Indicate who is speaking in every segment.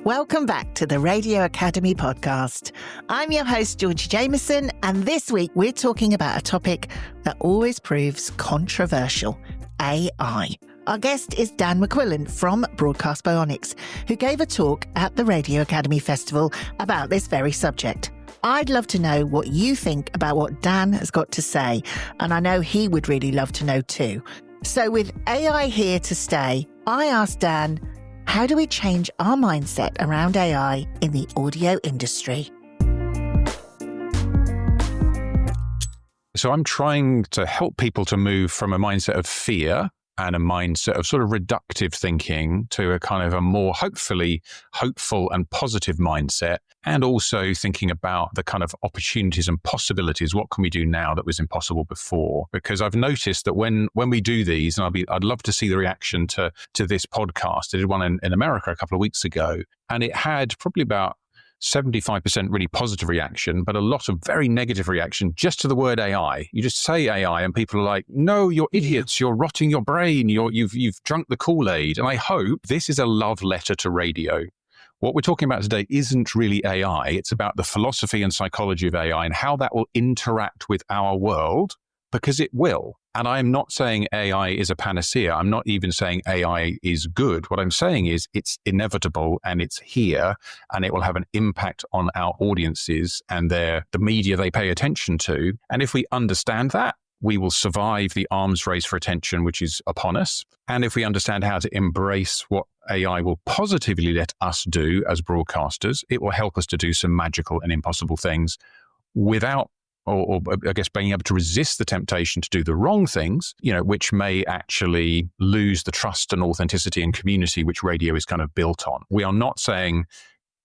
Speaker 1: Welcome back to the Radio Academy podcast. I'm your host, Georgie Jameson, and this week we're talking about a topic that always proves controversial, AI. Our guest is Dan McQuillin from Broadcast Bionics, who gave a talk at the Radio Academy Festival about this very subject. I'd love to know what you think about what Dan has got to say, and I know he would really love to know too. So with AI here to stay, I asked Dan, how do we change our mindset around AI in the audio industry?
Speaker 2: So I'm trying to help people to move from a mindset of fear and a mindset of sort of reductive thinking to a kind of a more hopefully hopeful and positive mindset, and also thinking about the kind of opportunities and possibilities. What can we do now that was impossible before? Because I've noticed that when we do these, and I'd love to see the reaction to this podcast. I did one in America a couple of weeks ago, and it had probably about 75% really positive reaction, but a lot of very negative reaction just to the word AI. You just say AI and people are like, no, you're idiots. You're rotting your brain. You've drunk the Kool-Aid. And I hope this is a love letter to radio. What we're talking about today isn't really AI. It's about the philosophy and psychology of AI and how that will interact with our world, because it will. And I'm not saying AI is a panacea. I'm not even saying AI is good. What I'm saying is it's inevitable and it's here, and it will have an impact on our audiences and the media they pay attention to. And if we understand that, we will survive the arms race for attention, which is upon us. And if we understand how to embrace what AI will positively let us do as broadcasters, it will help us to do some magical and impossible things without or I guess being able to resist the temptation to do the wrong things, which may actually lose the trust and authenticity and community which radio is kind of built on. We are not saying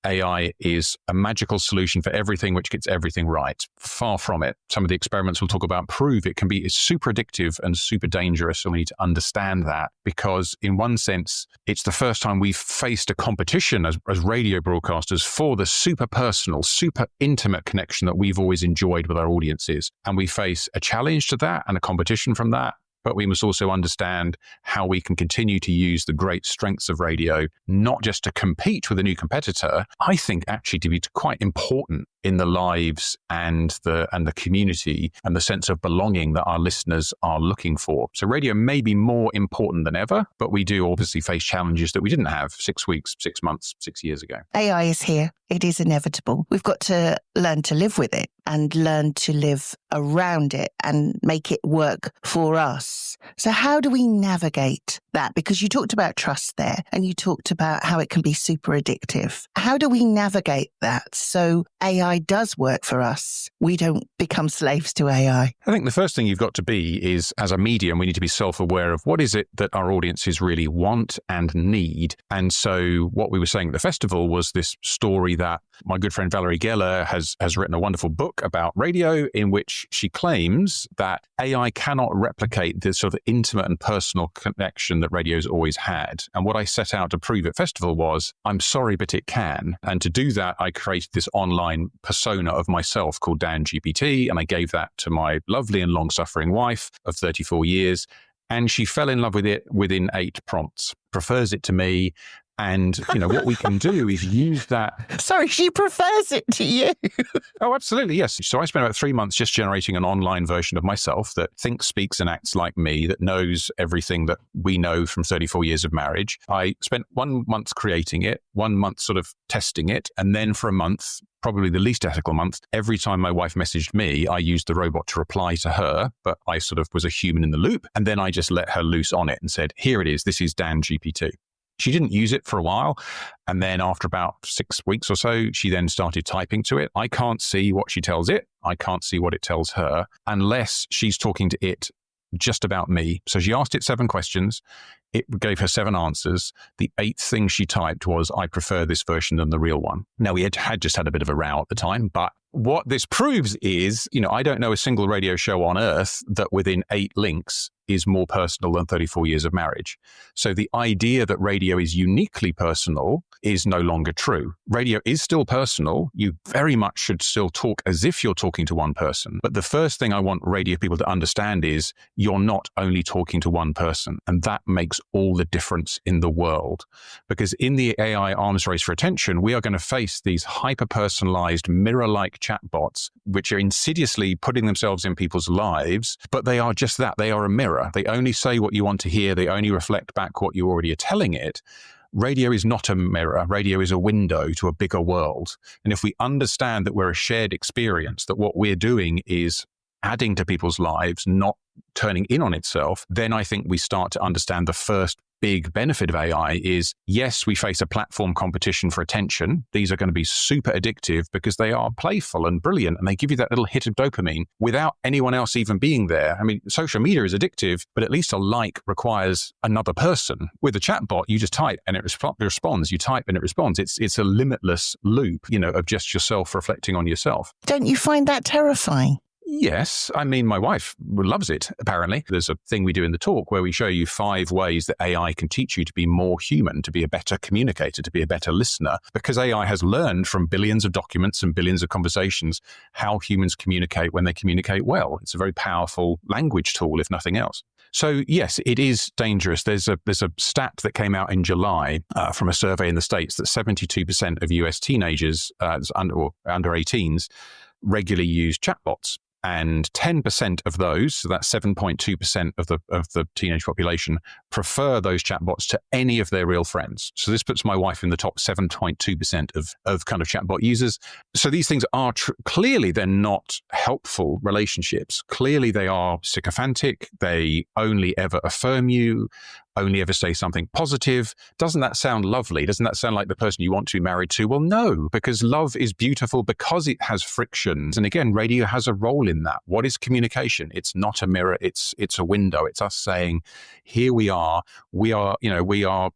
Speaker 2: AI is a magical solution for everything which gets everything right. Far from it. Some of the experiments we'll talk about prove it can be super addictive and super dangerous, and we need to understand that, because in one sense, it's the first time we've faced a competition as radio broadcasters for the super personal, super intimate connection that we've always enjoyed with our audiences. And we face a challenge to that and a competition from that. But we must also understand how we can continue to use the great strengths of radio, not just to compete with a new competitor, I think actually to be quite important in the lives and the community and the sense of belonging that our listeners are looking for. So radio may be more important than ever, but we do obviously face challenges that we didn't have 6 weeks, 6 months, 6 years ago.
Speaker 1: AI is here. It is inevitable. We've got to learn to live with it and learn to live around it and make it work for us. So how do we navigate that? Because you talked about trust there, and you talked about how it can be super addictive. How do we navigate that so AI does work for us? We don't become slaves to AI.
Speaker 2: I think the first thing you've got to be is, as a medium, we need to be self-aware of what is it that our audiences really want and need. And so what we were saying at the festival was this story that my good friend Valerie Geller has written a wonderful book about radio, in which she claims that AI cannot replicate this sort of intimate and personal connection that radio's always had. And what I set out to prove at festival was, I'm sorry, but it can. And to do that, I created this online persona of myself called Dan GPT, and I gave that to my lovely and long-suffering wife of 34 years. And she fell in love with it within 8 prompts, prefers it to me. And, what we can do is use that.
Speaker 1: Sorry, she prefers it to you.
Speaker 2: Oh, absolutely. Yes. So I spent about 3 months just generating an online version of myself that thinks, speaks and acts like me, that knows everything that we know from 34 years of marriage. I spent 1 month creating it, 1 month sort of testing it. And then for a month, probably the least ethical month, every time my wife messaged me, I used the robot to reply to her, but I sort of was a human in the loop. And then I just let her loose on it and said, here it is. This is Dan GPT. She didn't use it for a while. And then after about 6 weeks or so, she then started typing to it. I can't see what she tells it. I can't see what it tells her unless she's talking to it just about me. So she asked it 7 questions. It gave her 7 answers. The 8th thing she typed was, I prefer this version than the real one. Now, we had just had a bit of a row at the time, but what this proves is, I don't know a single radio show on earth that within 8 links is more personal than 34 years of marriage. So the idea that radio is uniquely personal is no longer true. Radio is still personal. You very much should still talk as if you're talking to one person. But the first thing I want radio people to understand is you're not only talking to one person. And that makes all the difference in the world. Because in the AI arms race for attention, we are going to face these hyper-personalized, mirror-like chatbots, which are insidiously putting themselves in people's lives. But they are just that. They are a mirror. They only say what you want to hear. They only reflect back what you already are telling it. Radio is not a mirror. Radio is a window to a bigger world. And if we understand that we're a shared experience, that what we're doing is adding to people's lives, not turning in on itself, then I think we start to understand the first big benefit of AI is, yes, we face a platform competition for attention. These are going to be super addictive because they are playful and brilliant, and they give you that little hit of dopamine without anyone else even being there. I mean, social media is addictive, but at least a like requires another person. With a chatbot, you just type and it responds. You type and it responds. It's a limitless loop, of just yourself reflecting on yourself.
Speaker 1: Don't you find that terrifying?
Speaker 2: Yes. I mean, my wife loves it, apparently. There's a thing we do in the talk where we show you 5 ways that AI can teach you to be more human, to be a better communicator, to be a better listener, because AI has learned from billions of documents and billions of conversations how humans communicate when they communicate well. It's a very powerful language tool, if nothing else. So yes, it is dangerous. There's a stat that came out in July from a survey in the States that 72% of US teenagers under 18s regularly use chatbots. And 10% of those, so that's 7.2% of the teenage population, prefer those chatbots to any of their real friends. So this puts my wife in the top 7.2% of kind of chatbot users. So these things are clearly they're not helpful relationships. Clearly they are sycophantic. They only ever affirm you, only ever say something positive. Doesn't that sound lovely? Doesn't that sound like the person you want to be married to? Well, no, because love is beautiful because it has frictions. And again, radio has a role in that. What is communication? It's not a mirror. It's a window. It's us saying, here we are, we are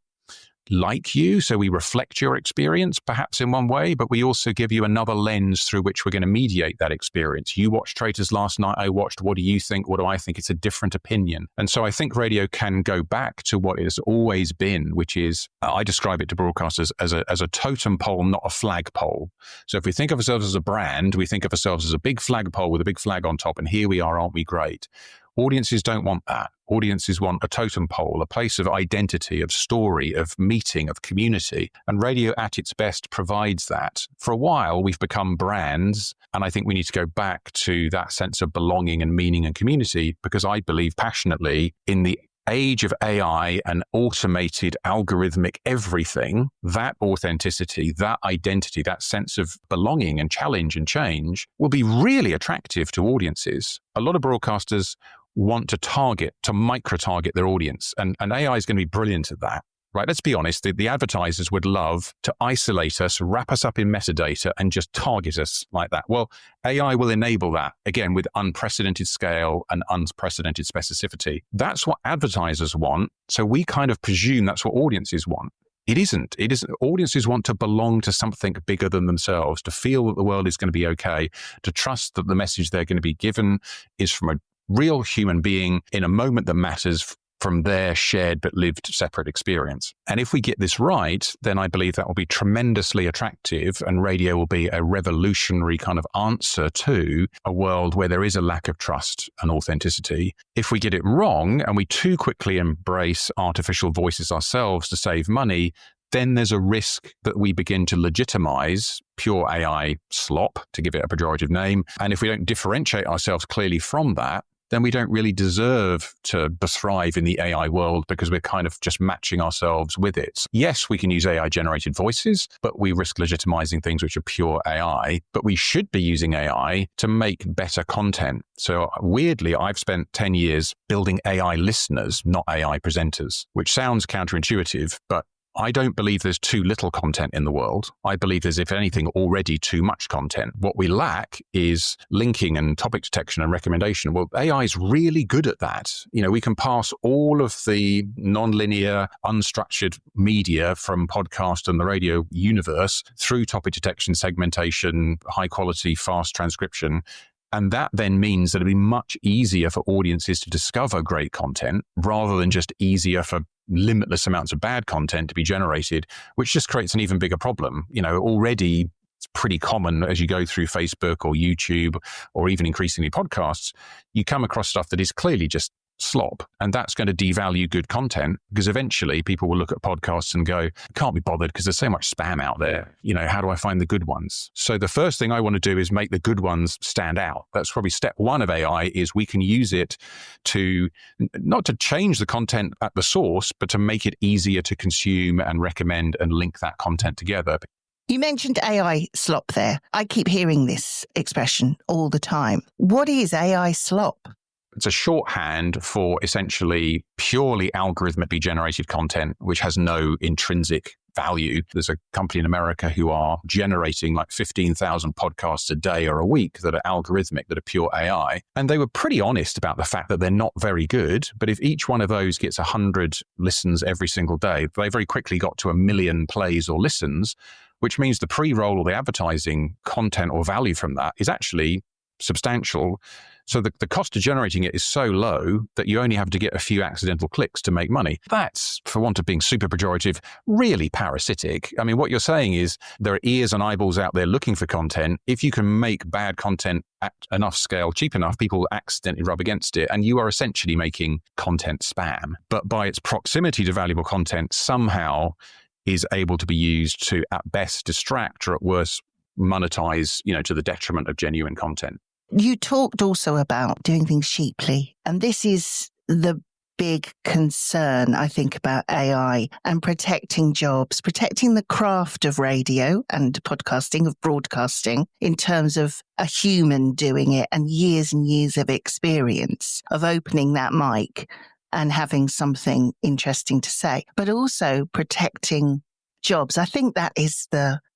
Speaker 2: like you, so we reflect your experience perhaps in one way, but we also give you another lens through which we're going to mediate that experience. You watched Traitors last night, I watched. What do you think? What do I think? It's a different opinion. And so I think radio can go back to what it has always been, which is, I describe it to broadcasters as a totem pole, not a flagpole. So if we think of ourselves as a brand, we think of ourselves as a big flagpole with a big flag on top, and here we are, aren't we great? Audiences don't want that. Audiences want a totem pole, a place of identity, of story, of meeting, of community. And radio at its best provides that. For a while, we've become brands. And I think we need to go back to that sense of belonging and meaning and community, because I believe passionately in the age of AI and automated algorithmic everything, that authenticity, that identity, that sense of belonging and challenge and change will be really attractive to audiences. A lot of broadcasters want to micro-target their audience. And AI is going to be brilliant at that. Right, let's be honest, the advertisers would love to isolate us, wrap us up in metadata, and just target us like that. Well, AI will enable that, again, with unprecedented scale and unprecedented specificity. That's what advertisers want, so we kind of presume that's what audiences want. It isn't. Audiences want to belong to something bigger than themselves, to feel that the world is going to be okay, to trust that the message they're going to be given is from a real human being in a moment that matters, from their shared but lived separate experience. And if we get this right, then I believe that will be tremendously attractive, and radio will be a revolutionary kind of answer to a world where there is a lack of trust and authenticity. If we get it wrong and we too quickly embrace artificial voices ourselves to save money, then there's a risk that we begin to legitimize pure AI slop, to give it a pejorative name. And if we don't differentiate ourselves clearly from that, then we don't really deserve to thrive in the AI world, because we're kind of just matching ourselves with it. Yes, we can use AI-generated voices, but we risk legitimizing things which are pure AI. But we should be using AI to make better content. So weirdly, I've spent 10 years building AI listeners, not AI presenters, which sounds counterintuitive, but I don't believe there's too little content in the world. I believe there's, if anything, already too much content. What we lack is linking and topic detection and recommendation. Well, AI is really good at that. We can pass all of the non-linear, unstructured media from podcast and the radio universe through topic detection, segmentation, high quality, fast transcription, And that then means that it'll be much easier for audiences to discover great content rather than just easier for limitless amounts of bad content to be generated, which just creates an even bigger problem. Already it's pretty common as you go through Facebook or YouTube or even increasingly podcasts, you come across stuff that is clearly just slop, and that's going to devalue good content because eventually people will look at podcasts and go, can't be bothered because there's so much spam out there. How do I find the good ones? So the first thing I want to do is make the good ones stand out. That's probably step one of AI, is we can use it to not to change the content at the source, but to make it easier to consume and recommend and link that content together.
Speaker 1: You mentioned AI slop there. I keep hearing this expression all the time. What is AI slop?
Speaker 2: It's a shorthand for essentially purely algorithmically generated content, which has no intrinsic value. There's a company in America who are generating like 15,000 podcasts a day or a week that are algorithmic, that are pure AI. And they were pretty honest about the fact that they're not very good. But if each one of those gets 100 listens every single day, they very quickly got to 1 million plays or listens, which means the pre-roll or the advertising content or value from that is actually substantial. So the cost of generating it is so low that you only have to get a few accidental clicks to make money. That's, for want of being super pejorative, really parasitic. I mean, what you're saying is there are ears and eyeballs out there looking for content. If you can make bad content at enough scale, cheap enough, people will accidentally rub against it, and you are essentially making content spam. But by its proximity to valuable content, somehow is able to be used to, at best, distract or at worst, monetize, to the detriment of genuine content.
Speaker 1: You talked also about doing things cheaply, and this is the big concern, I think, about AI and protecting jobs, protecting the craft of radio and podcasting, of broadcasting, in terms of a human doing it and years of experience of opening that mic and having something interesting to say, but also protecting jobs. I think that is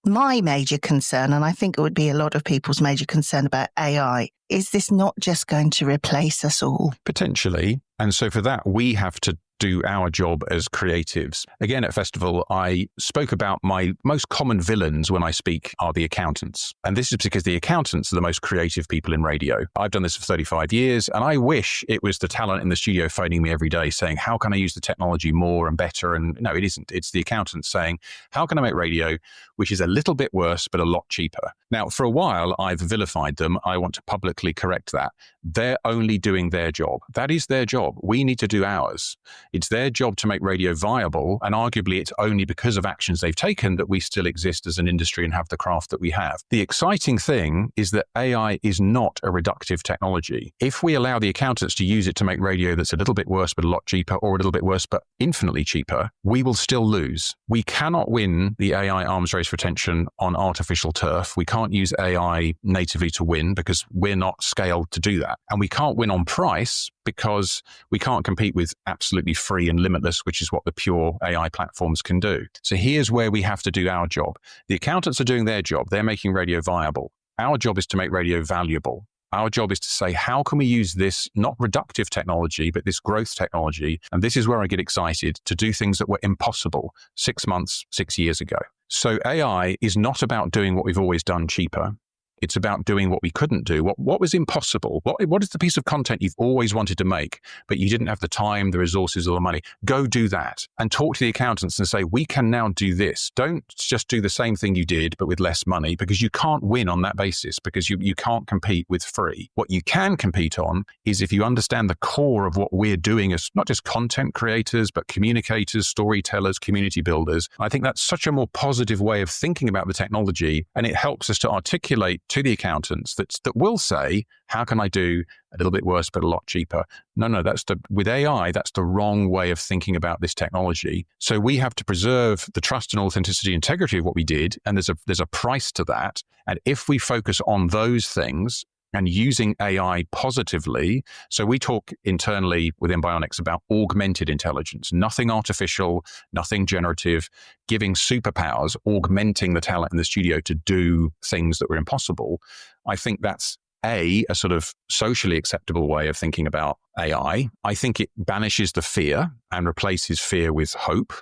Speaker 1: my major concern, and I think it would be a lot of people's major concern about AI. Is this not just going to replace us all?
Speaker 2: Potentially. And so for that, we have to do our job as creatives. Again, at Festival, I spoke about my most common villains when I speak are the accountants. And this is because the accountants are the most creative people in radio. I've done this for 35 years, and I wish it was the talent in the studio phoning me every day saying, how can I use the technology more and better? And no, it isn't. It's the accountants saying, how can I make radio which is a little bit worse, but a lot cheaper? Now, for a while, I've vilified them. I want to publicly correct that. They're only doing their job. That is their job. We need to do ours. It's their job to make radio viable, and arguably it's only because of actions they've taken that we still exist as an industry and have the craft that we have. The exciting thing is that AI is not a reductive technology. If we allow the accountants to use it to make radio that's a little bit worse but a lot cheaper, or a little bit worse but infinitely cheaper, we will still lose. We cannot win the AI arms race for attention on artificial turf. We can't use AI natively to win because we're not scaled to do that. And we can't win on price because we can't compete with absolutely free and limitless, which is what the pure AI platforms can do. So here's where we have to do our job. The accountants are doing their job. They're making radio viable. Our job is to make radio valuable. Our job is to say, how can we use this, not reductive technology, but this growth technology? And this is where I get excited to do things that were impossible 6 months, 6 years ago. So AI is not about doing what we've always done cheaper. It's about doing what we couldn't do. What was impossible? What is the piece of content you've always wanted to make, but you didn't have the time, the resources, or the money? Go do that and talk to the accountants and say, we can now do this. Don't just do the same thing you did, but with less money, because you can't win on that basis, because you can't compete with free. What you can compete on is if you understand the core of what we're doing as not just content creators, but communicators, storytellers, community builders. I think that's such a more positive way of thinking about the technology, and it helps us to articulate to the accountants that will say, how can I do a little bit worse but a lot cheaper? No, with AI, that's the wrong way of thinking about this technology. So we have to preserve the trust and authenticity and integrity of what we did, and there's a price to that. And if we focus on those things and using AI positively, so we talk internally within Bionics about augmented intelligence, nothing artificial, nothing generative, giving superpowers, augmenting the talent in the studio to do things that were impossible. I think that's a sort of socially acceptable way of thinking about AI. I think it banishes the fear and replaces fear with hope.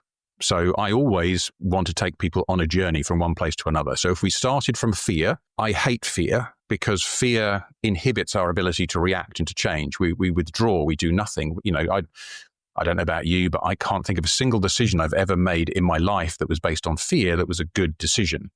Speaker 2: So I always want to take people on a journey from one place to another. So if we started from fear, I hate fear because fear inhibits our ability to react and to change. We withdraw, we do nothing. I don't know about you, but I can't think of a single decision I've ever made in my life that was based on fear that was a good decision.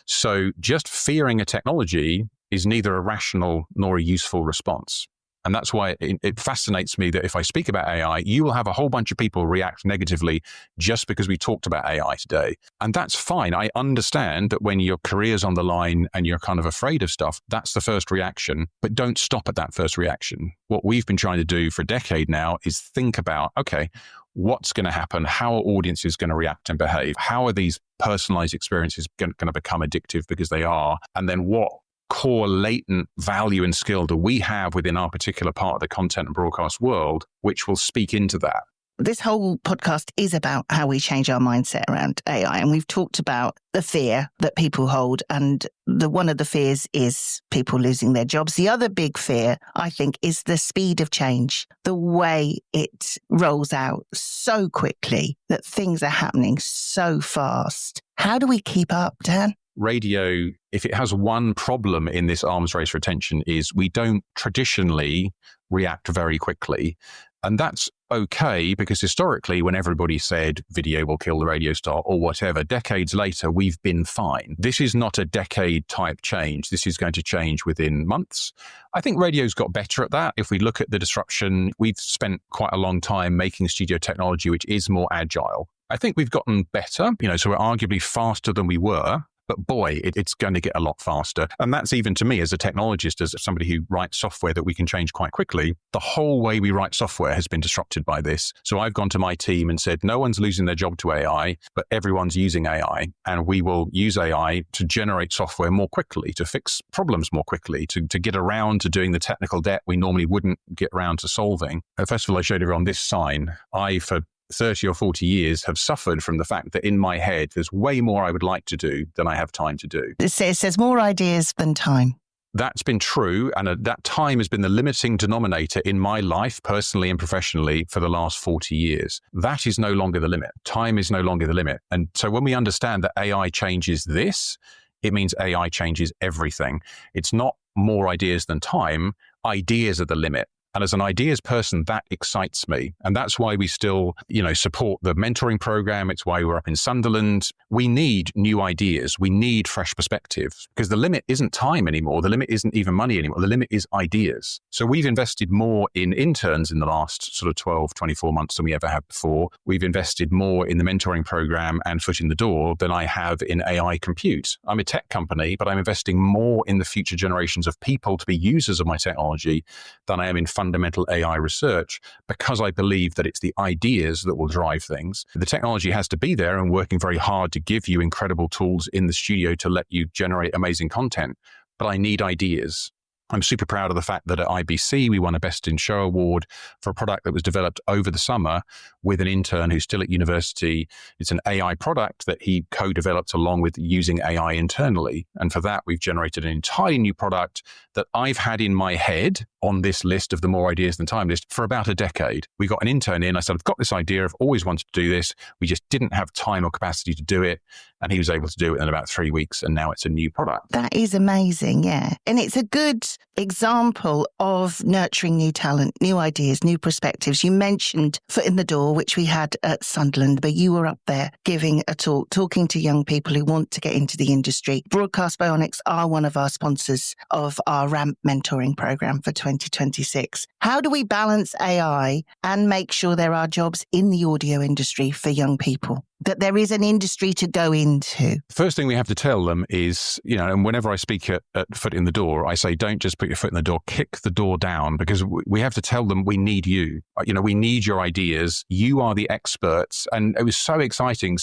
Speaker 2: So just fearing a technology is neither a rational nor a useful response. And that's why it fascinates me that if I speak about AI, you will have a whole bunch of people react negatively just because we talked about AI today. And that's fine. I understand that when your career's on the line and you're kind of afraid of stuff, that's the first reaction. But don't stop at that first reaction. What we've been trying to do for a decade now is think about, okay, what's going to happen? How are audiences going to react and behave? How are these personalized experiences going to become addictive because they are? And then what core latent value and skill do we have within our particular part of the content and broadcast world, which will speak into that?
Speaker 1: This whole podcast is about how we change our mindset around AI. And we've talked about the fear that people hold. And one of the fears is people losing their jobs. The other big fear, I think, is the speed of change, the way it rolls out so quickly, that things are happening so fast. How do we keep up, Dan?
Speaker 2: Radio, if it has one problem in this arms race for attention, is we don't traditionally react very quickly. And that's okay, because historically, when everybody said video will kill the radio star or whatever, decades later, we've been fine. This is not a decade type change. This is going to change within months. I think radio's got better at that. If we look at the disruption, we've spent quite a long time making studio technology, which is more agile. I think we've gotten better, so we're arguably faster than we were. But boy, it's going to get a lot faster. And that's even to me as a technologist, as somebody who writes software that we can change quite quickly. The whole way we write software has been disrupted by this. So I've gone to my team and said, no one's losing their job to AI, but everyone's using AI. And we will use AI to generate software more quickly, to fix problems more quickly, to get around to doing the technical debt we normally wouldn't get around to solving. First of all, I showed everyone this sign. For 30 or 40 years have suffered from the fact that in my head, there's way more I would like to do than I have time to do.
Speaker 1: It says more ideas than time.
Speaker 2: That's been true. And that time has been the limiting denominator in my life, personally and professionally, for the last 40 years. That is no longer the limit. Time is no longer the limit. And so when we understand that AI changes this, it means AI changes everything. It's not more ideas than time. Ideas are the limit. And as an ideas person, that excites me. And that's why we still, support the mentoring program. It's why we're up in Sunderland. We need new ideas. We need fresh perspectives, because the limit isn't time anymore. The limit isn't even money anymore. The limit is ideas. So we've invested more in interns in the last sort of 12, 24 months than we ever have before. We've invested more in the mentoring program and foot in the door than I have in AI compute. I'm a tech company, but I'm investing more in the future generations of people to be users of my technology than I am in fundamental AI research, because I believe that it's the ideas that will drive things. The technology has to be there and working very hard to give you incredible tools in the studio to let you generate amazing content. But I need ideas. I'm super proud of the fact that at IBC, we won a Best in Show award for a product that was developed over the summer with an intern who's still at university. It's an AI product that he co-developed along with using AI internally. And for that, we've generated an entirely new product that I've had in my head on this list of the more ideas than time list for about a decade. We got an intern in. I said, I've got this idea. I've always wanted to do this. We just didn't have time or capacity to do it. And he was able to do it in about 3 weeks. And now it's a new product.
Speaker 1: That is amazing. Yeah. And it's a good example of nurturing new talent, new ideas, new perspectives. You mentioned Foot in the Door, which we had at Sunderland, but you were up there giving a talk, talking to young people who want to get into the industry. Broadcast Bionics are one of our sponsors of our RAMP mentoring program for 2026. How do we balance AI and make sure there are jobs in the audio industry for young people, that there is an industry to go into?
Speaker 2: First thing we have to tell them is, and whenever I speak at Foot in the Door, I say, don't just put your foot in the door, kick the door down, because we have to tell them we need you. We need your ideas. You are the experts. And it was so exciting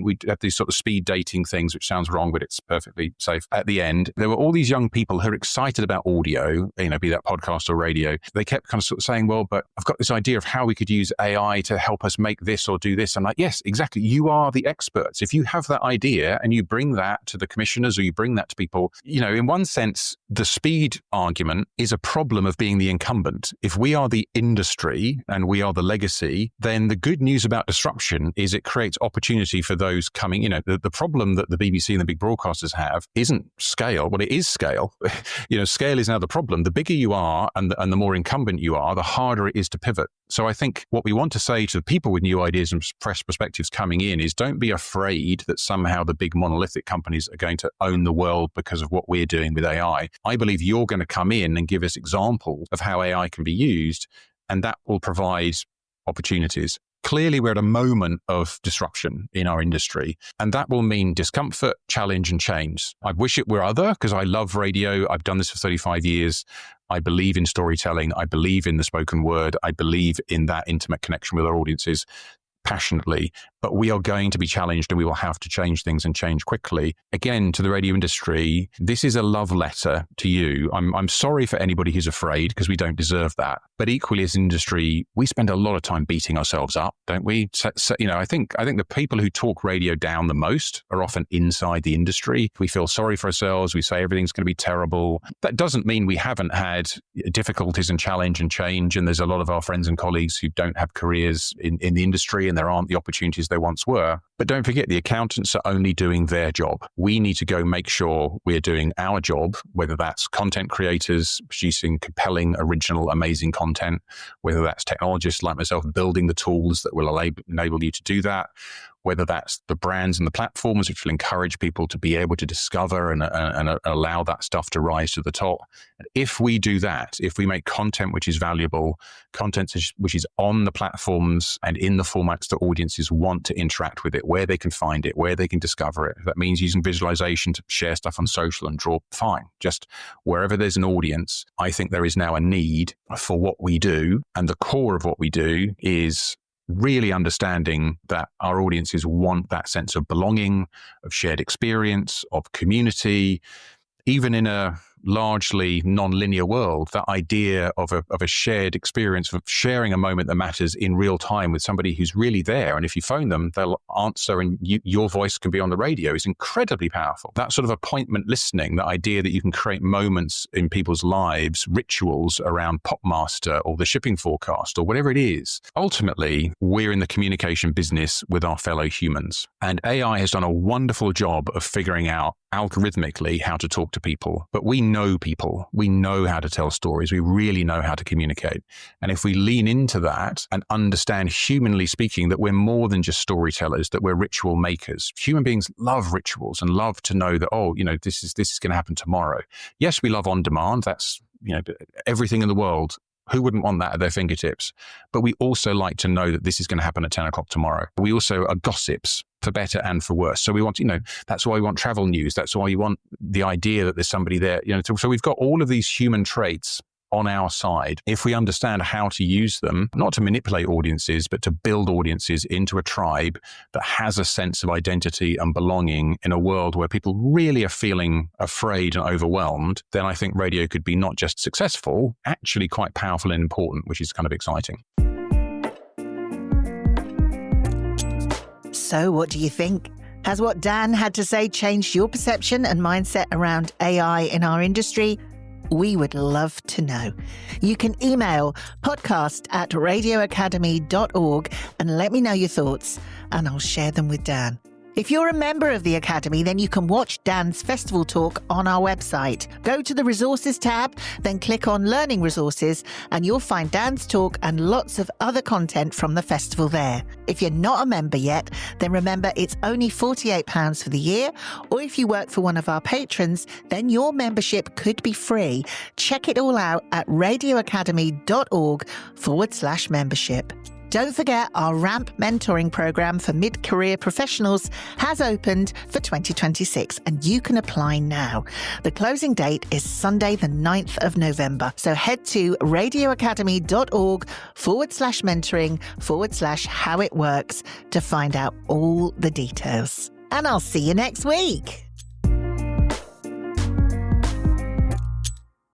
Speaker 2: we had these sort of speed dating things, which sounds wrong, but it's perfectly safe. At the end, there were all these young people who are excited about audio, be that podcast or radio. They kept kind of sort of saying, well, but I've got this idea of how we could use AI to help us make this or do this. I'm like, yes, exactly. You are the experts. If you have that idea and you bring that to the commissioners or you bring that to people, in one sense, the speed argument is a problem of being the incumbent. If we are the industry and we are the legacy, then the good news about disruption is it creates opportunity for those coming. The problem that the BBC and the big broadcasters have isn't scale. Well, it is scale. Scale is now the problem. The bigger you are and the more incumbent you are, the harder it is to pivot. So I think what we want to say to the people with new ideas and fresh perspectives coming in is don't be afraid that somehow the big monolithic companies are going to own the world because of what we're doing with AI. I believe you're going to come in and give us examples of how AI can be used, and that will provide opportunities. Clearly, we're at a moment of disruption in our industry, and that will mean discomfort, challenge, and change. I wish it were other, because I love radio. I've done this for 35 years. I believe in storytelling. I believe in the spoken word. I believe in that intimate connection with our audiences passionately, but we are going to be challenged and we will have to change things and change quickly. Again, to the radio industry, this is a love letter to you. I'm sorry for anybody who's afraid, because we don't deserve that. But equally, as an industry, we spend a lot of time beating ourselves up, don't we? So, I think the people who talk radio down the most are often inside the industry. We feel sorry for ourselves. We say everything's going to be terrible. That doesn't mean we haven't had difficulties and challenge and change. And there's a lot of our friends and colleagues who don't have careers in the industry, and there aren't the opportunities there once were. But don't forget, the accountants are only doing their job. We need to go make sure we're doing our job, whether that's content creators producing compelling, original, amazing content, whether that's technologists like myself building the tools that will enable you to do that, whether that's the brands and the platforms which will encourage people to be able to discover and allow that stuff to rise to the top. And if we do that, if we make content which is valuable, content which is on the platforms and in the formats that audiences want to interact with it, where they can find it, where they can discover it, if that means using visualization to share stuff on social and draw, fine. Just wherever there's an audience, I think there is now a need for what we do. And the core of what we do is really understanding that our audiences want that sense of belonging, of shared experience, of community. Even in a largely non-linear world, that idea of a shared experience, of sharing a moment that matters in real time with somebody who's really there. And if you phone them, they'll answer and your voice can be on the radio is incredibly powerful. That sort of appointment listening, the idea that you can create moments in people's lives, rituals around Popmaster or the shipping forecast or whatever it is. Ultimately, we're in the communication business with our fellow humans. And AI has done a wonderful job of figuring out algorithmically how to talk to people. But we know people. We know how to tell stories. We really know how to communicate. And if we lean into that and understand, humanly speaking, that we're more than just storytellers, that we're ritual makers. Human beings love rituals and love to know that, this is going to happen tomorrow. Yes, we love on demand. That's, everything in the world. Who wouldn't want that at their fingertips? But we also like to know that this is going to happen at 10 o'clock tomorrow. We also are gossips, for better and for worse. So we want, that's why we want travel news. That's why you want the idea that there's somebody there. So we've got all of these human traits on our side. If we understand how to use them, not to manipulate audiences, but to build audiences into a tribe that has a sense of identity and belonging in a world where people really are feeling afraid and overwhelmed, then I think radio could be not just successful, actually quite powerful and important, which is kind of exciting.
Speaker 1: So what do you think? Has what Dan had to say changed your perception and mindset around AI in our industry? We would love to know. You can email podcast@radioacademy.org and let me know your thoughts, and I'll share them with Dan. If you're a member of the Academy, then you can watch Dan's festival talk on our website. Go to the Resources tab, then click on Learning Resources, and you'll find Dan's talk and lots of other content from the festival there. If you're not a member yet, then remember it's only £48 for the year, or if you work for one of our patrons, then your membership could be free. Check it all out at radioacademy.org/membership. Don't forget, our RAMP mentoring program for mid-career professionals has opened for 2026 and you can apply now. The closing date is Sunday, the 9th of November. So head to radioacademy.org/mentoring/how it works to find out all the details. And I'll see you next week.